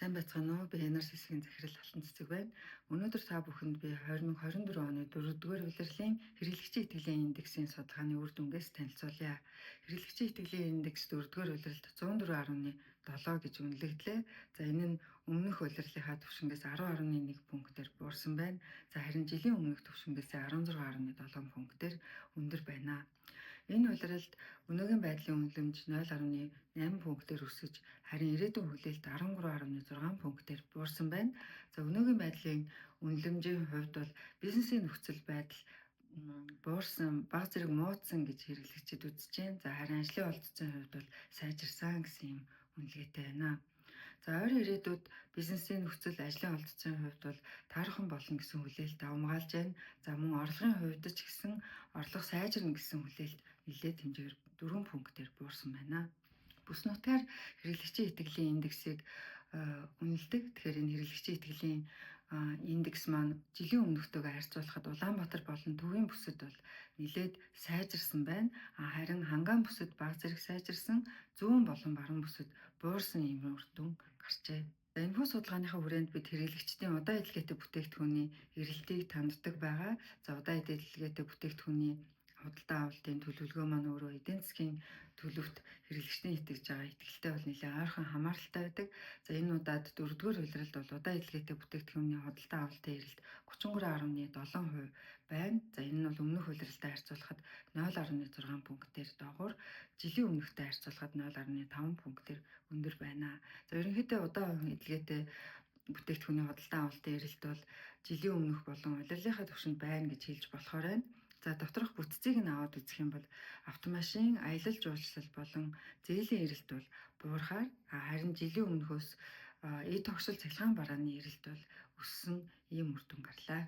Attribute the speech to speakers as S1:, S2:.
S1: Сайн байцгаана уу? Би Энерс хэсгийн захирал Алтан цэцэг байна. Өнөөдөр та бүхэнд би 2024 оны 4-р улирлын хэрэглэгчийн итгэлийн индексийн судалгааны үр дүнгээс танилцуулъя. Хэрэглэгчийн итгэлийн индекс 4-р улиралд 104.7 гэж үнэлэгдлээ. За энэ нь өмнөх улирлынхаа түвшингээс 10.1 пунктээр буурсан байна. За харин жилийн өмнөх түвшингээс 16.7 пунктээр өндөр байна. Энэ улиралд өнөөгийн байдлын үнэлэмж 0.8 пунктээр өсөж, харин ирээдүйн хүлээлт 13.6 пунктээр буурсан байна. За өнөөгийн байдлын үнэлэмжийн хувьд бол бизнесийн нөхцөл байдал буурсан, баг зэрэг муудсан гэж хэрэглэгчид үзэж байна. За харин ажлын олдцын хувьд бол сайжирсан гэсэн юм үнэлгээтэй байна. За ойрын ирээдүйд бизнесийн нөхцөл, ажлын олдцын хувьд бол таархан болно гэсэн хүлээлт давмгаалж байна. За мөн орлогын хувьд ч гэсэн орлого сайжирна гэсэн хүлээлт нэлээд хэмжээгээр 4 пунктээр буурсан байна. Бүс нутгаар хэрэглэгчийн итгэлийн индексийг үнэлдэг. Тэгэхээр энэ хэрэглэгчийн итгэлийн индекс маань жилийн өмнөхтэйгээ харьцуулахад Улаанбаатар болон Төвийн бүсэд бол нэлээд сайжирсан байна. Харин Хангаан бүсэд баг зэрэг сайжирсан, Зүүн болон Баруун бүсэд буурсан юм үр дүн гарчээ. Энэхүү судалгааныхаа хүрээнд бид хэрэглэгчдийн удаан эдэлгээтэй бүтээгдэхүүний эрэлтийг танддаг байгаа. За удаан эдэлгээтэй бүтээгдэхүүний худалдан авалтын төлөвлөгөө маань өөрөө эдийн засгийн төлөвт хэрэглэгчдийн итгэж байгаа итгэлтэй бол нэлээд ойрхон хамааралтай байдаг. За энэ удаад 4-р улиралд бол удаан эдэлгээтэй бүтээгдэхүүний худалдан авалтын эрэлт 33.7% байна. За энэ нь бол өмнөх улиралтай харьцуулахад 0.6 пунктээр доогуур, жилийн өмнөхтэй харьцуулахад 0.5 пунктээр өндөр байна. За ерөнхийдөө удаан эдэлгээтэй бүтээгдэхүүний худалдан авалтын эрэлт бол жилийн өмнөх болон улирлынхаа түвшинд байна гэж хэлж болохоор байна. За доторх бүтцийг нь аваад үзэх юм бол автомашин, аялал жуулчлал болон зээлийн эрэлт бол буурахаар, харин жилийн өмнөхөөс эд тогшил цахилгаан барааны эрэлт бол өссөн ийм үр дүн гарлаа.